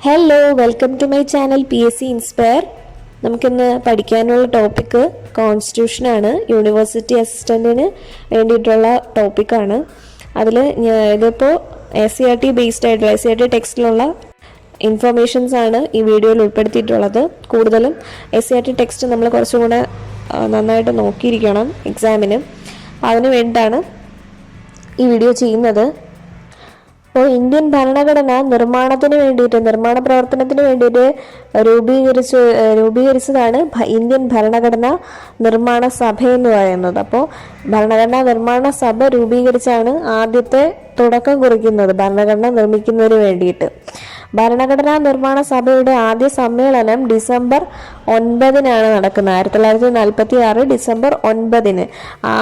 Hello, welcome to my channel PSC inspire. നമുക്കിന്ന് പഠിക്കാനുള്ള topic കോൺസ്റ്റിറ്റ്യൂഷനാണ്. University അസിസ്റ്റൻറ്റിന് വേണ്ടിയിട്ടുള്ള ടോപ്പിക്കാണ്. അതിൽ ഇതിപ്പോൾ SCERT ബേസ്ഡ് ആയിട്ടുള്ള SCERT ടെക്സ്റ്റിലുള്ള ഇൻഫർമേഷൻസ് ആണ് ഈ വീഡിയോയിൽ ഉൾപ്പെടുത്തിയിട്ടുള്ളത്. കൂടുതലും SCERT ടെക്സ്റ്റ് നമ്മൾ കുറച്ചും കൂടെ നന്നായിട്ട് നോക്കിയിരിക്കണം എക്സാമിന്. അതിന് വേണ്ടിയിട്ടാണ് ഈ വീഡിയോ ചെയ്യുന്നത്. അപ്പോൾ ഇന്ത്യൻ ഭരണഘടന നിർമ്മാണ പ്രവർത്തനത്തിന് വേണ്ടിയിട്ട് രൂപീകരിച്ചതാണ് ഇന്ത്യൻ ഭരണഘടനാ നിർമ്മാണ സഭ എന്ന് പറയുന്നത്. അപ്പോൾ ഭരണഘടനാ നിർമ്മാണ സഭ രൂപീകരിച്ചാണ് ആദ്യത്തെ തുടക്കം കുറിക്കുന്നത് ഭരണഘടന നിർമ്മിക്കുന്നതിന് വേണ്ടിയിട്ട്. ഭരണഘടനാ നിർമ്മാണ സഭയുടെ ആദ്യ സമ്മേളനം ഡിസംബർ 9 നടക്കുന്നത്. 1946 ഡിസംബർ 9. ആ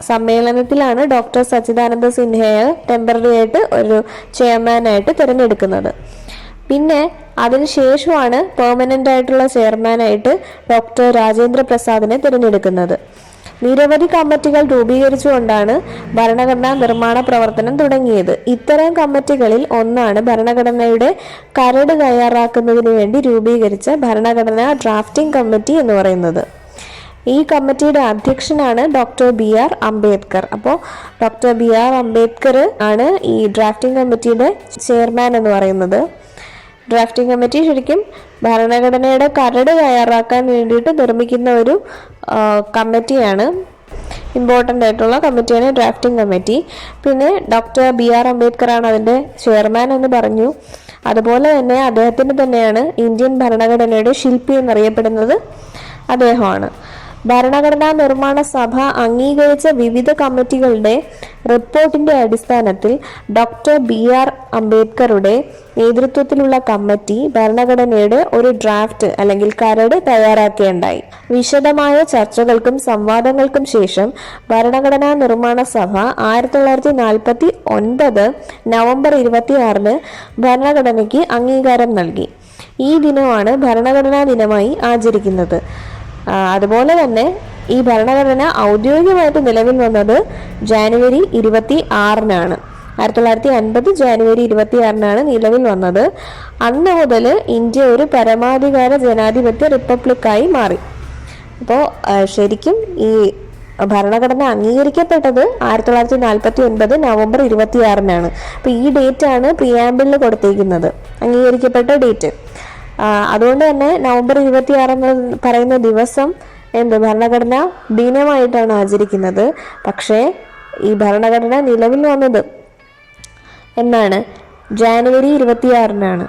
സമ്മേളനത്തിലാണ് ഡോക്ടർ സച്ചിദാനന്ദ സിൻഹയെ ടെമ്പററി ആയിട്ട് ഒരു ചെയർമാനായിട്ട് തിരഞ്ഞെടുക്കുന്നത്. പിന്നെ അതിനുശേഷമാണ് പെർമനന്റ് ആയിട്ടുള്ള ചെയർമാനായിട്ട് ഡോക്ടർ രാജേന്ദ്ര പ്രസാദിനെ തിരഞ്ഞെടുക്കുന്നത്. നിരവധി കമ്മിറ്റികൾ രൂപീകരിച്ചുകൊണ്ടാണ് ഭരണഘടനാ നിർമ്മാണ പ്രവർത്തനം തുടങ്ങിയത്. ഇത്തരം കമ്മിറ്റികളിൽ ഒന്നാണ് ഭരണഘടനയുടെ കരട് തയ്യാറാക്കുന്നതിന് വേണ്ടി രൂപീകരിച്ച ഭരണഘടനാ ഡ്രാഫ്റ്റിംഗ് കമ്മിറ്റി എന്ന് പറയുന്നത്. ഈ കമ്മിറ്റിയുടെ അധ്യക്ഷനാണ് ഡോക്ടർ BR അംബേദ്കർ. അപ്പോൾ ഡോക്ടർ BR അംബേദ്കർ ആണ് ഈ ഡ്രാഫ്റ്റിംഗ് കമ്മിറ്റിയുടെ ചെയർമാൻ എന്ന് പറയുന്നത്. ഡ്രാഫ്റ്റിംഗ് കമ്മിറ്റി ശരിക്കും ഭരണഘടനയുടെ കരട് തയ്യാറാക്കാൻ വേണ്ടിയിട്ട് നിർമ്മിക്കുന്ന ഒരു കമ്മിറ്റിയാണ്. ഇമ്പോർട്ടൻ്റ് ആയിട്ടുള്ള കമ്മിറ്റിയാണ് ഡ്രാഫ്റ്റിംഗ് കമ്മിറ്റി. പിന്നെ ഡോക്ടർ BR അംബേദ്കർ ആണ് അതിൻ്റെ ചെയർമാൻ എന്ന് പറഞ്ഞു. അതുപോലെ തന്നെ അദ്ദേഹത്തിന് തന്നെയാണ് ഇന്ത്യൻ ഭരണഘടനയുടെ ശില്പി എന്നറിയപ്പെടുന്നത് അദ്ദേഹമാണ്. ഭരണഘടനാ നിർമ്മാണ സഭ അംഗീകരിച്ച വിവിധ കമ്മിറ്റികളുടെ റിപ്പോർട്ടിന്റെ അടിസ്ഥാനത്തിൽ ഡോക്ടർ BR അംബേദ്കറുടെ നേതൃത്വത്തിലുള്ള കമ്മിറ്റി ഭരണഘടനയുടെ ഒരു ഡ്രാഫ്റ്റ് അല്ലെങ്കിൽ കരട് തയ്യാറാക്കുകയുണ്ടായി. വിശദമായ ചർച്ചകൾക്കും സംവാദങ്ങൾക്കും ശേഷം ഭരണഘടനാ നിർമ്മാണ സഭ 1949 നവംബർ 26 ഭരണഘടനയ്ക്ക് അംഗീകാരം നൽകി. ഈ ദിനമാണ് ഭരണഘടനാ ദിനമായി ആചരിക്കുന്നത്. അതുപോലെ തന്നെ ഈ ഭരണഘടന ഔദ്യോഗികമായിട്ട് നിലവിൽ വന്നത് ജാനുവരി 26 1950 ജാനുവരി 26 നിലവിൽ വന്നത്. അന്ന് മുതൽ ഇന്ത്യ ഒരു പരമാധികാര ജനാധിപത്യ റിപ്പബ്ലിക്കായി മാറി. അപ്പോൾ ശരിക്കും ഈ ഭരണഘടന അംഗീകരിക്കപ്പെട്ടത് 1949 നവംബർ 26 അപ്പോൾ ഈ ഡേറ്റ് ആണ് പ്രിയാമ്പിളിൽ കൊടുത്തിരിക്കുന്നത്, അംഗീകരിക്കപ്പെട്ട ഡേറ്റ്. അതുകൊണ്ട് തന്നെ നവംബർ 26 എന്ന് പറയുന്ന ദിവസം ഭരണഘടനാ ദിനമായിട്ടാണ് ആചരിക്കുന്നത്. പക്ഷേ ഈ ഭരണഘടന നിലവിൽ വന്നത് എന്നാണ്? ജാനുവരി 26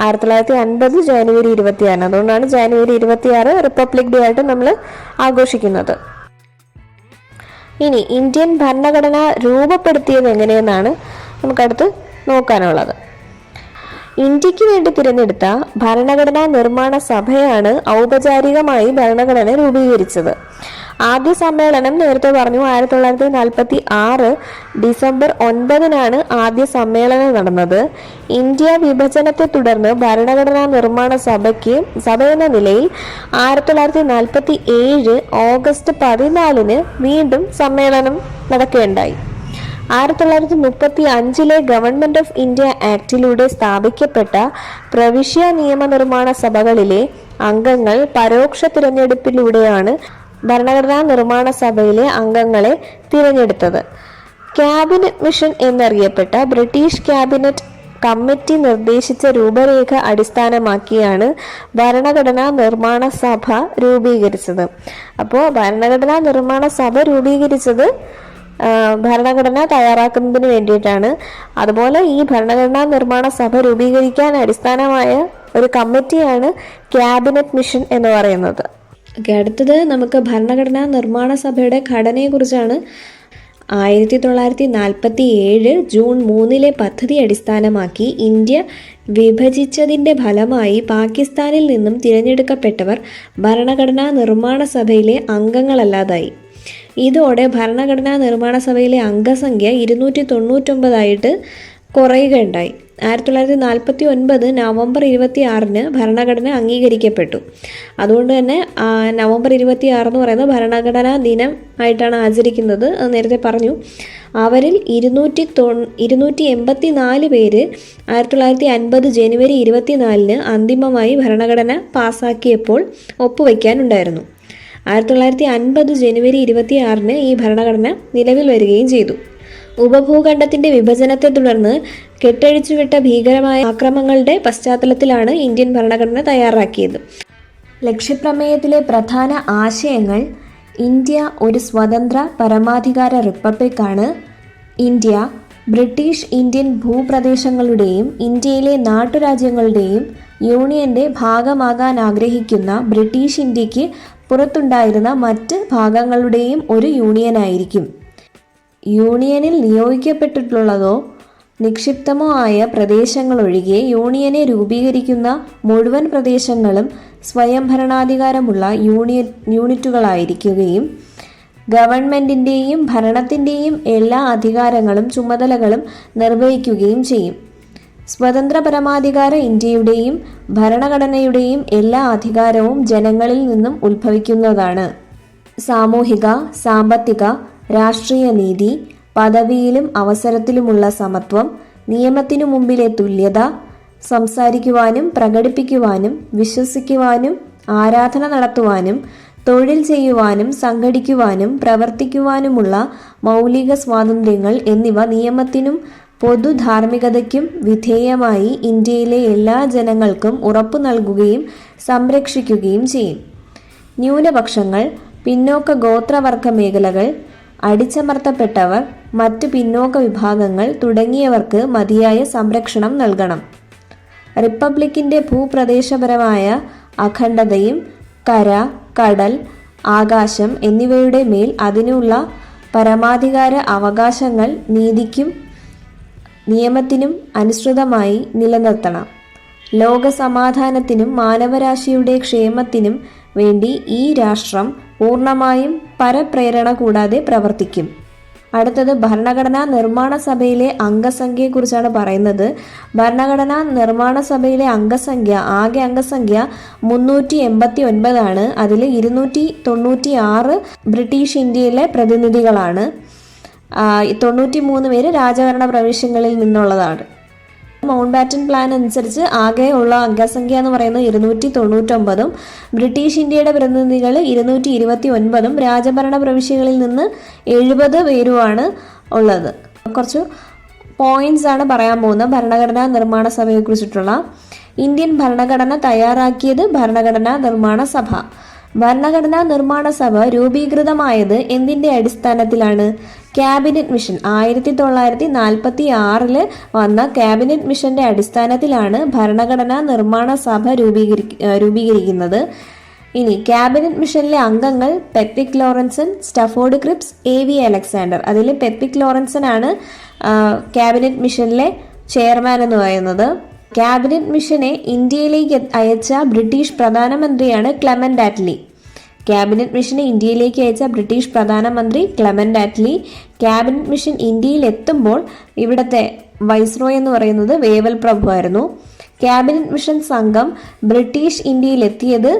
1950 ജാനുവരി 26. അതുകൊണ്ടാണ് ജാനുവരി 26 റിപ്പബ്ലിക് ഡേ ആയിട്ട് നമ്മൾ ആഘോഷിക്കുന്നത്. ഇനി ഇന്ത്യൻ ഭരണഘടന രൂപപ്പെടുത്തിയത് എങ്ങനെയെന്നാണ് നമുക്കടുത്ത് നോക്കാനുള്ളത്. ഇന്ത്യക്ക് വേണ്ടി തിരഞ്ഞെടുത്ത ഭരണഘടനാ നിർമ്മാണ സഭയാണ് ഔപചാരികമായി ഭരണഘടന രൂപീകരിച്ചത്. ആദ്യ സമ്മേളനം നേരത്തെ പറഞ്ഞു 1946 ഡിസംബർ 9 ആദ്യ സമ്മേളനം നടന്നത്. ഇന്ത്യ വിഭജനത്തെ തുടർന്ന് ഭരണഘടനാ നിർമ്മാണ സഭ എന്ന നിലയിൽ 1947 ഓഗസ്റ്റ് 14 വീണ്ടും സമ്മേളനം നടക്കുകയുണ്ടായി. 1935 ഗവൺമെന്റ് ഓഫ് ഇന്ത്യ ആക്ടിലൂടെ സ്ഥാപിക്കപ്പെട്ട പ്രവിശ്യ നിയമനിർമ്മാണ സഭകളിലെ അംഗങ്ങൾ പരോക്ഷ തിരഞ്ഞെടുപ്പിലൂടെയാണ് ഭരണഘടനാ നിർമ്മാണ സഭയിലെ അംഗങ്ങളെ തിരഞ്ഞെടുത്തത്. ക്യാബിനറ്റ് മിഷൻ എന്നറിയപ്പെട്ട ബ്രിട്ടീഷ് ക്യാബിനറ്റ് കമ്മിറ്റി നിർദ്ദേശിച്ച രൂപരേഖ അടിസ്ഥാനമാക്കിയാണ് ഭരണഘടനാ നിർമ്മാണ സഭ രൂപീകരിച്ചത്. അപ്പോൾ ഭരണഘടനാ നിർമ്മാണ സഭ രൂപീകരിച്ചത് ഭരണഘടന തയ്യാറാക്കുന്നതിന് വേണ്ടിയിട്ടാണ്. അതുപോലെ ഈ ഭരണഘടനാ നിർമ്മാണ സഭ രൂപീകരിക്കാൻ അടിസ്ഥാനമായ ഒരു കമ്മിറ്റിയാണ് ക്യാബിനറ്റ് മിഷൻ എന്ന് പറയുന്നത്. അടുത്തത് നമുക്ക് ഭരണഘടനാ നിർമ്മാണ സഭയുടെ ഘടനയെക്കുറിച്ചാണ്. 1947 ജൂൺ 3 പദ്ധതി അടിസ്ഥാനമാക്കി ഇന്ത്യ വിഭജിച്ചതിൻ്റെ ഫലമായി പാകിസ്ഥാനിൽ നിന്നും തിരഞ്ഞെടുക്കപ്പെട്ടവർ ഭരണഘടനാ നിർമ്മാണ സഭയിലെ അംഗങ്ങളല്ലാതായി. ഇതോടെ ഭരണഘടനാ നിർമ്മാണ സഭയിലെ അംഗസംഖ്യ 299 കുറയുകയുണ്ടായി. 1949 നവംബർ 26 ഭരണഘടന അംഗീകരിക്കപ്പെട്ടു. അതുകൊണ്ട് തന്നെ നവംബർ 26 എന്ന് പറയുന്നത് ഭരണഘടനാ ദിനം ആയിട്ടാണ് ആചരിക്കുന്നത്. അത് നേരത്തെ പറഞ്ഞു. അവരിൽ 284 പേര് 1950 ജനുവരി 24 അന്തിമമായി ഭരണഘടന പാസാക്കിയപ്പോൾ ഒപ്പുവയ്ക്കാനുണ്ടായിരുന്നു. 1950 ജനുവരി 26 ഈ ഭരണഘടന നിലവിൽ വരികയും ചെയ്തു. ഉപഭൂഖണ്ഡത്തിന്റെ വിഭജനത്തെ തുടർന്ന് കെട്ടഴിച്ചുവിട്ട ഭീകരമായ ആക്രമണങ്ങളുടെ പശ്ചാത്തലത്തിലാണ് ഇന്ത്യൻ ഭരണഘടന തയ്യാറാക്കിയത്. ലക്ഷ്യപ്രമേയത്തിലെ പ്രധാന ആശയങ്ങൾ: ഇന്ത്യ ഒരു സ്വതന്ത്ര പരമാധികാര റിപ്പബ്ലിക്കാണ്. ഇന്ത്യ ബ്രിട്ടീഷ് ഇന്ത്യൻ ഭൂപ്രദേശങ്ങളുടെയും ഇന്ത്യയിലെ നാട്ടുരാജ്യങ്ങളുടെയും യൂണിയന്റെ ഭാഗമാകാൻ ആഗ്രഹിക്കുന്ന ബ്രിട്ടീഷ് ഇന്ത്യക്ക് പുറത്തുണ്ടായിരുന്ന മറ്റ് ഭാഗങ്ങളുടെയും ഒരു യൂണിയനായിരിക്കും. യൂണിയനിൽ നിയോഗിക്കപ്പെട്ടിട്ടുള്ളതോ നിക്ഷിപ്തമോ ആയ പ്രദേശങ്ങളൊഴികെ യൂണിയനെ രൂപീകരിക്കുന്ന മുഴുവൻ പ്രദേശങ്ങളും സ്വയംഭരണാധികാരമുള്ള യൂണിറ്റുകളായിരിക്കുകയും ഗവൺമെൻറ്റിൻ്റെയും ഭരണത്തിൻ്റെയും എല്ലാ അധികാരങ്ങളും ചുമതലകളും നിർവഹിക്കുകയും ചെയ്യും. സ്വതന്ത്ര പരമാധികാര ഇന്ത്യയുടെയും ഭരണഘടനയുടെയും എല്ലാ അധികാരവും ജനങ്ങളിൽ നിന്നും ഉത്ഭവിക്കുന്നതാണ്. സാമൂഹിക, സാമ്പത്തിക, രാഷ്ട്രീയ നീതി, പദവിയിലും അവസരത്തിലുമുള്ള സമത്വം, നിയമത്തിനു മുമ്പിലെ തുല്യത, സംസാരിക്കുവാനും പ്രകടിപ്പിക്കുവാനും വിശ്വസിക്കുവാനും ആരാധന നടത്തുവാനും തൊഴിൽ ചെയ്യുവാനും സംഘടിക്കുവാനും പ്രവർത്തിക്കുവാനുമുള്ള മൗലിക സ്വാതന്ത്ര്യങ്ങൾ എന്നിവ നിയമത്തിനും പൊതുധാർമ്മികതയ്ക്കും വിധേയമായി ഇന്ത്യയിലെ എല്ലാ ജനങ്ങൾക്കും ഉറപ്പു നൽകുകയും സംരക്ഷിക്കുകയും ചെയ്യും. ന്യൂനപക്ഷങ്ങൾ, പിന്നോക്ക ഗോത്രവർഗ മേഖലകൾ, അടിച്ചമർത്തപ്പെട്ടവർ, മറ്റ് പിന്നോക്ക വിഭാഗങ്ങൾ തുടങ്ങിയവർക്ക് മതിയായ സംരക്ഷണം നൽകണം. റിപ്പബ്ലിക്കിൻ്റെ ഭൂപ്രദേശപരമായ അഖണ്ഡതയും കര, കടൽ, ആകാശം എന്നിവയുടെ മേൽ അതിനുള്ള പരമാധികാര അവകാശങ്ങൾ നീതിക്കും നിയമത്തിനും അനുസൃതമായി നിലനിർത്തണം. ലോകസമാധാനത്തിനും മാനവരാശിയുടെ ക്ഷേമത്തിനും വേണ്ടി ഈ രാഷ്ട്രം പൂർണ്ണമായും പരപ്രേരണ കൂടാതെ പ്രവർത്തിക്കും. അടുത്തത് ഭരണഘടനാ നിർമ്മാണ സഭയിലെ അംഗസംഖ്യയെക്കുറിച്ചാണ് പറയുന്നത്. ഭരണഘടനാ നിർമ്മാണ സഭയിലെ ആകെ അംഗസംഖ്യ 389 ആണ്. അതിൽ 296 ബ്രിട്ടീഷ് ഇന്ത്യയിലെ പ്രതിനിധികളാണ്. 93 പേര് രാജഭരണ പ്രവിശ്യങ്ങളിൽ നിന്നുള്ളതാണ്. മൗണ്ട് ബാറ്റൻ പ്ലാൻ അനുസരിച്ച് ആകെ ഉള്ള അംഗസംഖ്യ എന്ന് പറയുന്നത് 299, ബ്രിട്ടീഷ് ഇന്ത്യയുടെ പ്രതിനിധികൾ 229, രാജഭരണ പ്രവിശ്യകളിൽ നിന്ന് 70 പേരുമാണ് ഉള്ളത്. കുറച്ച് പോയിന്റ്സ് ആണ് പറയാൻ പോകുന്നത് ഭരണഘടനാ നിർമ്മാണ സഭയെ കുറിച്ചിട്ടുള്ള. ഇന്ത്യൻ ഭരണഘടന തയ്യാറാക്കിയത് ഭരണഘടനാ നിർമ്മാണ സഭ. ഭരണഘടനാ നിർമ്മാണ സഭ രൂപീകൃതമായത് എന്തിൻ്റെ അടിസ്ഥാനത്തിലാണ്? ക്യാബിനറ്റ് മിഷൻ 1946 വന്ന ക്യാബിനറ്റ് മിഷന്റെ അടിസ്ഥാനത്തിലാണ് ഭരണഘടനാ നിർമ്മാണ സഭ രൂപീകരിക്കുന്നത്. ഇനി ക്യാബിനറ്റ് മിഷനിലെ അംഗങ്ങൾ Pethick Lawrenson, Stafford Cripps, AV Alexander. അതിൽ പെത്വിക് ലോറൻസൺ ആണ് ക്യാബിനറ്റ് മിഷനിലെ ചെയർമാൻ എന്ന് പറയുന്നത്. ക്യാബിനറ്റ് മിഷനെ ഇന്ത്യയിലേക്ക് അയച്ച ബ്രിട്ടീഷ് പ്രധാനമന്ത്രിയാണ് ക്ലെമന്റ് ആറ്റ്ലി. ക്യാബിനറ്റ് മിഷനെ ഇന്ത്യയിലേക്ക് അയച്ച ബ്രിട്ടീഷ് പ്രധാനമന്ത്രി ക്ലെമന്റ് ആറ്റ്ലി. ക്യാബിനറ്റ് മിഷൻ ഇന്ത്യയിൽ എത്തുമ്പോൾ ഇവിടുത്തെ വൈസ്രോയ് എന്ന് പറയുന്നത് വേവൽ പ്രഭു ആയിരുന്നു. ക്യാബിനറ്റ് മിഷൻ സംഘം ബ്രിട്ടീഷ് ഇന്ത്യയിൽ എത്തിയത്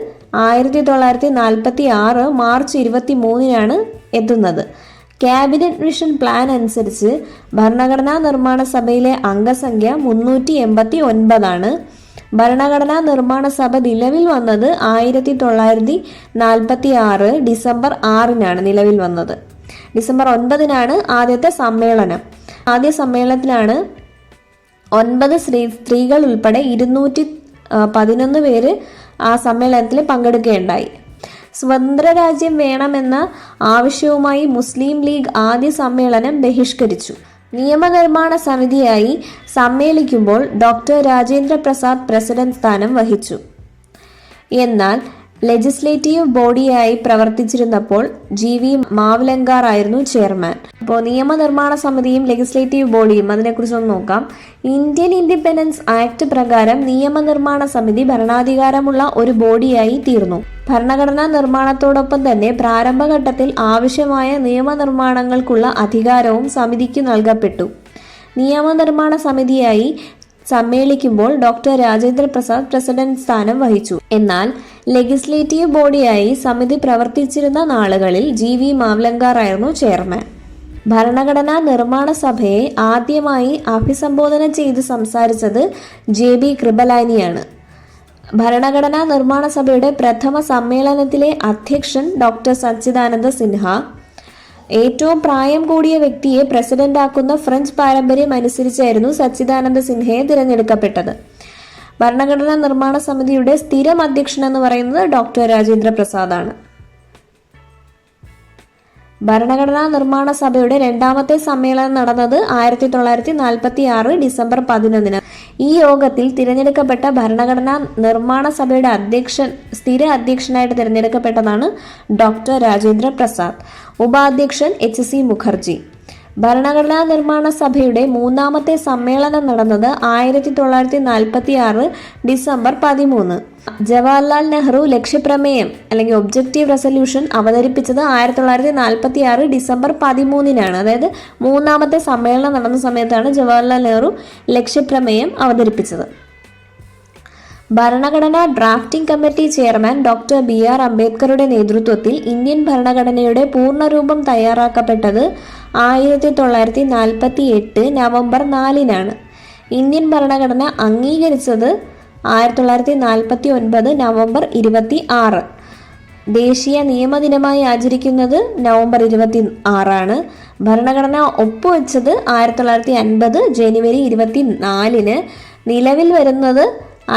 1946 മാർച്ച് 23 എത്തുന്നത്. ക്യാബിനറ്റ് മിഷൻ പ്ലാൻ അനുസരിച്ച് ഭരണഘടനാ നിർമ്മാണ സഭയിലെ അംഗസംഖ്യ 389 ഭരണഘടനാ നിർമ്മാണ സഭ നിലവിൽ വന്നത് 1946 ഡിസംബർ 6 നിലവിൽ വന്നത്. ഡിസംബർ 9 ആദ്യത്തെ സമ്മേളനം. ആദ്യ സമ്മേളനത്തിലാണ് 9 സ്ത്രീകൾ ഉൾപ്പെടെ 211 പേര് ആ സമ്മേളനത്തിൽ പങ്കെടുക്കുകയുണ്ടായി. സ്വതന്ത്ര രാജ്യം വേണമെന്ന ആവശ്യവുമായി മുസ്ലിം ലീഗ് ആദ്യ സമ്മേളനം ബഹിഷ്കരിച്ചു. നിയമനിർമ്മാണ സമിതിയായി സമ്മേളിക്കുമ്പോൾ ഡോക്ടർ രാജേന്ദ്ര പ്രസാദ് പ്രസിഡന്റ് സ്ഥാനം വഹിച്ചു. എന്നാൽ ലെജിസ്ലേറ്റീവ് ബോഡിയായി പ്രവർത്തിച്ചിരുന്നപ്പോൾ GV മാവ്ലങ്കാർ ആയിരുന്നു ചെയർമാൻ. അപ്പോൾ നിയമനിർമ്മാണ സമിതിയും ലെജിസ്ലേറ്റീവ് ബോഡിയും അതിനെക്കുറിച്ചൊന്ന് നോക്കാം. ഇന്ത്യൻ ഇൻഡിപെൻഡൻസ് ആക്ട് പ്രകാരം നിയമനിർമ്മാണ സമിതി ഭരണാധികാരമുള്ള ഒരു ബോഡിയായി തീർന്നു. ഭരണഘടനാ നിർമ്മാണത്തോടൊപ്പം തന്നെ പ്രാരംഭഘട്ടത്തിൽ ആവശ്യമായ നിയമനിർമ്മാണങ്ങൾക്കുള്ള അധികാരവും സമിതിക്ക് നൽകപ്പെട്ടു. നിയമനിർമ്മാണ സമിതിയായി സമ്മേളിക്കുമ്പോൾ ഡോക്ടർ രാജേന്ദ്ര പ്രസാദ് പ്രസിഡന്റ് സ്ഥാനം വഹിച്ചു. എന്നാൽ ലെജിസ്ലേറ്റീവ് ബോഡിയായി സമിതി പ്രവർത്തിച്ചിരുന്ന നാളുകളിൽ GV മാവ്ലങ്കാർ ആയിരുന്നു ചെയർമാൻ. ഭരണഘടനാ നിർമ്മാണ സഭയെ ആദ്യമായി അഭിസംബോധന ചെയ്ത് സംസാരിച്ചത് JB കൃപലാനിയാണ്. ഭരണഘടനാ നിർമ്മാണ സഭയുടെ പ്രഥമ സമ്മേളനത്തിലെ അധ്യക്ഷൻ ഡോക്ടർ സച്ചിദാനന്ദ സിൻഹ. ഏറ്റവും പ്രായം കൂടിയ വ്യക്തിയെ പ്രസിഡന്റാക്കുന്ന ഫ്രഞ്ച് പാരമ്പര്യം അനുസരിച്ചായിരുന്നു സച്ചിദാനന്ദ സിൻഹയെ തിരഞ്ഞെടുക്കപ്പെട്ടത്. ഭരണഘടനാ നിർമ്മാണ സമിതിയുടെ സ്ഥിരം അധ്യക്ഷൻ എന്ന് പറയുന്നത് ഡോക്ടർ രാജേന്ദ്ര പ്രസാദാണ്. ഭരണഘടനാ നിർമ്മാണ സഭയുടെ രണ്ടാമത്തെ സമ്മേളനം നടന്നത് 1946 ഡിസംബർ 11. ഈ യോഗത്തിൽ തിരഞ്ഞെടുക്കപ്പെട്ട ഭരണഘടനാ നിർമ്മാണ സഭയുടെ സ്ഥിര അധ്യക്ഷനായിട്ട് തിരഞ്ഞെടുക്കപ്പെട്ടതാണ് ഡോക്ടർ രാജേന്ദ്ര പ്രസാദ്. ഉപാധ്യക്ഷൻ HC മുഖർജി. ഭരണഘടനാ നിർമ്മാണ സഭയുടെ മൂന്നാമത്തെ സമ്മേളനം നടന്നത് 1946 ഡിസംബർ 13. ജവഹർലാൽ നെഹ്റു ലക്ഷ്യപ്രമേയം അല്ലെങ്കിൽ ഒബ്ജക്റ്റീവ് റെസൊല്യൂഷൻ അവതരിപ്പിച്ചത് 1946 ഡിസംബർ 13. അതായത് മൂന്നാമത്തെ സമ്മേളനം നടന്ന സമയത്താണ് ജവഹർലാൽ നെഹ്റു ലക്ഷ്യപ്രമേയം അവതരിപ്പിച്ചത്. ഭരണഘടനാ drafting committee chairman doctor BR അംബേദ്കറുടെ നേതൃത്വത്തിൽ ഇന്ത്യൻ ഭരണഘടനയുടെ പൂർണ്ണരൂപം തയ്യാറാക്കപ്പെട്ടത് 1948 നവംബർ 4. ഇന്ത്യൻ ഭരണഘടന അംഗീകരിച്ചത് 1949 നവംബർ 26. ദേശീയ നിയമദിനമായി ആചരിക്കുന്നത് നവംബർ 26. ഭരണഘടന ഒപ്പുവെച്ചത് 1950 ജനുവരി 24. നിലവിൽ വരുന്നത്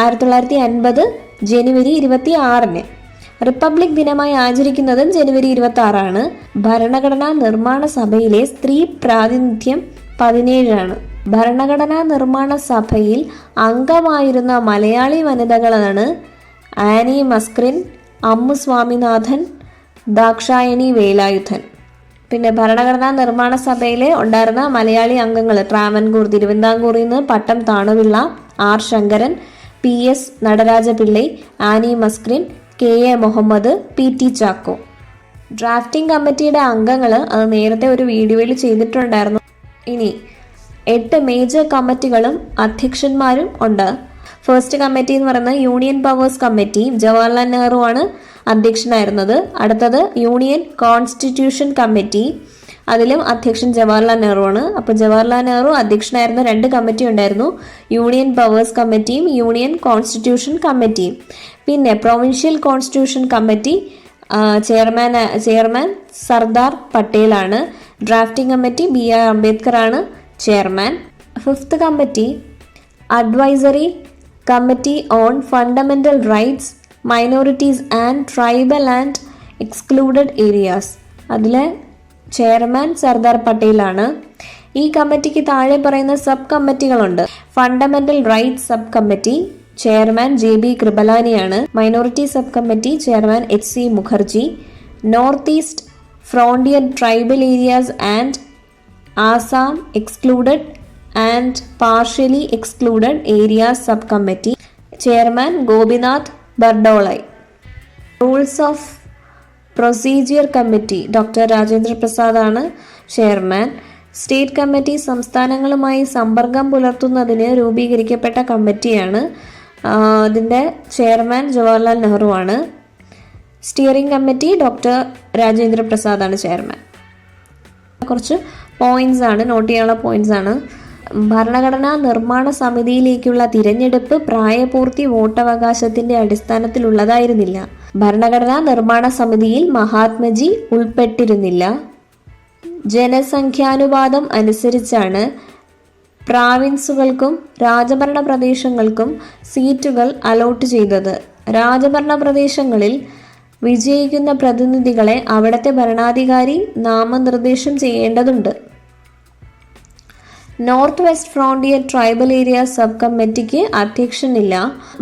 1950 ജനുവരി 26. റിപ്പബ്ലിക് ദിനമായി ആചരിക്കുന്നതും ജനുവരി 26. ഭരണഘടനാ നിർമ്മാണ സഭയിലെ സ്ത്രീ പ്രാതിനിധ്യം 17. ഭരണഘടനാ നിർമ്മാണ സഭയിൽ അംഗമായിരുന്ന മലയാളി വനിതകളാണ് ആനി മസ്ക്രിൻ, അമ്മു സ്വാമിനാഥൻ, ദാക്ഷായണി വേലായുധൻ. പിന്നെ ഭരണഘടനാ നിർമ്മാണ സഭയിൽ ഉണ്ടായിരുന്ന മലയാളി അംഗങ്ങൾ ട്രാവൻകൂർ തിരുവിതാംകൂറിൽ നിന്ന് Pattom Thanupillai, R Sankaran, PS Natarajapillai, Annie Mascarene, KA Muhammad, PT Chacko. Drafting കമ്മിറ്റിയുടെ അംഗങ്ങൾ അത് നേരത്തെ ഒരു വീഡിയോയിൽ ചെയ്തിട്ടുണ്ടായിരുന്നു. ഇനി 8 മേജർ കമ്മിറ്റികളും അധ്യക്ഷന്മാരും ഉണ്ട്. ഫസ്റ്റ് കമ്മിറ്റി എന്ന് പറയുന്നത് union powers committee. Jawaharlal Nehru ആണ് അധ്യക്ഷനായിരുന്നത്. അടുത്തത് യൂണിയൻ കോൺസ്റ്റിറ്റ്യൂഷൻ കമ്മിറ്റി. അതിലും അധ്യക്ഷൻ ജവഹർലാൽ നെഹ്റു ആണ്. അപ്പോൾ ജവഹർലാൽ നെഹ്റു അധ്യക്ഷനായിരുന്ന 2 കമ്മിറ്റി ഉണ്ടായിരുന്നു, യൂണിയൻ പവേഴ്സ് കമ്മിറ്റിയും യൂണിയൻ കോൺസ്റ്റിറ്റ്യൂഷൻ കമ്മിറ്റിയും. പിന്നെ provincial constitution committee chairman Sardar പട്ടേലാണ്. ഡ്രാഫ്റ്റിംഗ് കമ്മിറ്റി BR അംബേദ്കർ ആണ് chairman. Fifth committee advisory committee on fundamental rights, minorities and tribal and excluded areas. അതിലെ ചെയർമാൻ സർദാർ പട്ടേലാണ്. ഈ കമ്മിറ്റിക്ക് താഴെ പറയുന്ന സബ് കമ്മിറ്റികളുണ്ട്. Fundamental rights sub committee chairman JB കൃപലാനിയാണ്. Minority sub committee chairman HC Mukherjee. North east frontier tribal areas and Assam excluded and partially excluded areas sub committee chairman Gopinath Bardoloi. Rules of procedure committee doctor Rajendra Prasad ആണ് chairman. State committee സംസ്ഥാനങ്ങളുമായി സമ്പർക്കം പുലർത്തുന്നതിന് രൂപീകരിക്കപ്പെട്ട കമ്മിറ്റിയാണ്. അതിൻ്റെ chairman Jawaharlal Nehru ആണ്. Steering committee doctor Rajendra Prasad ആണ് chairman. കുറച്ച് points ആണ്, not ചെയ്യാനുള്ള പോയിന്റ്സ് ആണ്. ഭരണഘടനാ നിർമ്മാണ സമിതിയിലേക്കുള്ള തിരഞ്ഞെടുപ്പ് പ്രായപൂർത്തി വോട്ടവകാശത്തിന്റെ അടിസ്ഥാനത്തിലുള്ളതായിരുന്നില്ല. ഭരണഘടനാ നിർമ്മാണ സമിതിയിൽ മഹാത്മജി ഉൾപ്പെട്ടിരുന്നില്ല. ജനസംഖ്യാനുപാതം അനുസരിച്ചാണ് പ്രാവിൻസുകൾക്കും രാജഭരണ പ്രദേശങ്ങൾക്കും സീറ്റുകൾ അലോട്ട് ചെയ്തത്. രാജഭരണ പ്രദേശങ്ങളിൽ വിജയിക്കുന്ന പ്രതിനിധികളെ അവിടുത്തെ ഭരണാധികാരി നാമനിർദ്ദേശം ചെയ്യേണ്ടതുണ്ട്. North west frontier tribal area sub കമ്മിറ്റിക്ക് അധ്യക്ഷനില്ല.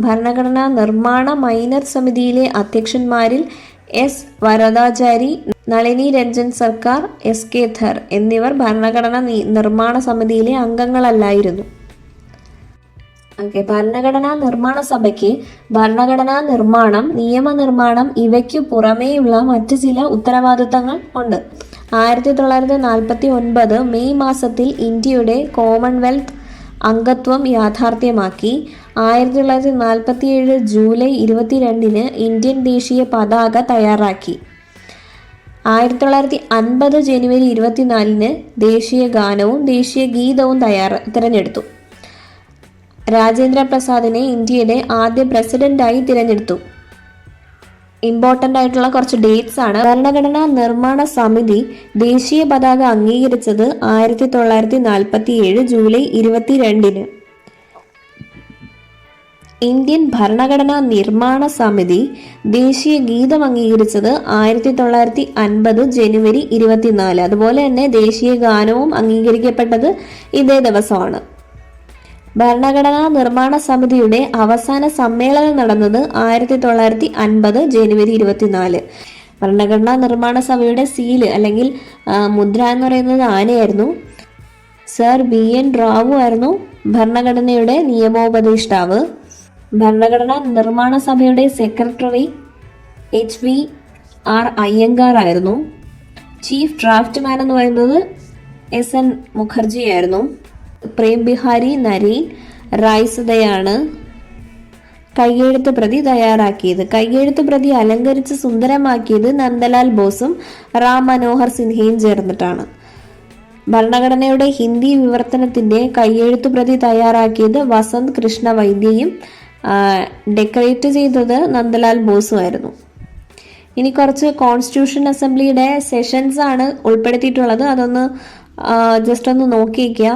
ഭരണഘടനാ നിർമ്മാണ മൈനർ സമിതിയിലെ അധ്യക്ഷന്മാരിൽ S വരദാചാരി, നളിനി രഞ്ജൻ സർക്കാർ, SK ധർ എന്നിവർ ഭരണഘടനാ നിർമ്മാണ സമിതിയിലെ അംഗങ്ങളല്ലായിരുന്നു. ഭരണഘടനാ നിർമ്മാണ സഭയ്ക്ക് ഭരണഘടനാ നിർമ്മാണം, നിയമനിർമ്മാണം ഇവയ്ക്കു പുറമേയുള്ള മറ്റു ചില ഉത്തരവാദിത്തങ്ങൾ ഉണ്ട്. 1949 മെയ് മാസത്തിൽ ഇന്ത്യയുടെ കോമൺവെൽത്ത് അംഗത്വം യാഥാർത്ഥ്യമാക്കി. 1947 ജൂലൈ 22 ഇന്ത്യൻ ദേശീയ പതാക തയ്യാറാക്കി. 1950 ജനുവരി 24 ദേശീയ ഗാനവും ദേശീയ ഗീതവും തിരഞ്ഞെടുത്തു. രാജേന്ദ്ര പ്രസാദിനെ ഇന്ത്യയുടെ ആദ്യ പ്രസിഡന്റായി തിരഞ്ഞെടുത്തു. ഇമ്പോർട്ടൻ്റ് ആയിട്ടുള്ള കുറച്ച് ഡേറ്റ്സ് ആണ്. ഭരണഘടനാ നിർമ്മാണ സമിതി ദേശീയ പതാക അംഗീകരിച്ചത് 1947 ജൂലൈ 22. ഇന്ത്യൻ ഭരണഘടനാ നിർമ്മാണ സമിതി ദേശീയ ഗീതം അംഗീകരിച്ചത് 1950 ജനുവരി 24. അതുപോലെ തന്നെ ദേശീയ ഗാനവും അംഗീകരിക്കപ്പെട്ടത് ഇതേ ദിവസമാണ്. ഭരണഘടനാ നിർമ്മാണ സമിതിയുടെ അവസാന സമ്മേളനം നടന്നത് 1950 ജനുവരി 24. ഭരണഘടനാ നിർമ്മാണ സഭയുടെ സീല് അല്ലെങ്കിൽ മുദ്ര എന്ന് പറയുന്നത് ആനയായിരുന്നു. സർ BN റാവു ആയിരുന്നു ഭരണഘടനയുടെ നിയമോപദേഷ്ടാവ്. ഭരണഘടനാ നിർമ്മാണ സഭയുടെ സെക്രട്ടറി HVR അയ്യങ്കാർ ആയിരുന്നു. ചീഫ് ഡ്രാഫ്റ്റ്മാൻ എന്ന് പറയുന്നത് SN മുഖർജി ആയിരുന്നു. പ്രേം ബിഹാരി നരേൻ റൈസുദയാണ് കയ്യെഴുത്ത് പ്രതി തയ്യാറാക്കിയത്. കയ്യെഴുത്ത് പ്രതി അലങ്കരിച്ച് സുന്ദരമാക്കിയത് നന്ദലാൽ ബോസും റാം മനോഹർ സിൻഹയും ചേർന്നിട്ടാണ്. ഭരണഘടനയുടെ ഹിന്ദി വിവർത്തനത്തിന്റെ കയ്യെഴുത്ത് പ്രതി തയ്യാറാക്കിയത് വസന്ത് കൃഷ്ണ വൈദ്യയും ഡെക്കറേറ്റ് ചെയ്തത് നന്ദലാൽ ബോസും ആയിരുന്നു. ഇനി കുറച്ച് കോൺസ്റ്റിറ്റ്യൂഷൻ അസംബ്ലിയുടെ സെഷൻസ് ആണ് ഉൾപ്പെടുത്തിയിട്ടുള്ളത്. അതൊന്ന് ജസ്റ്റ് ഒന്ന് നോക്കിയിരിക്കുക.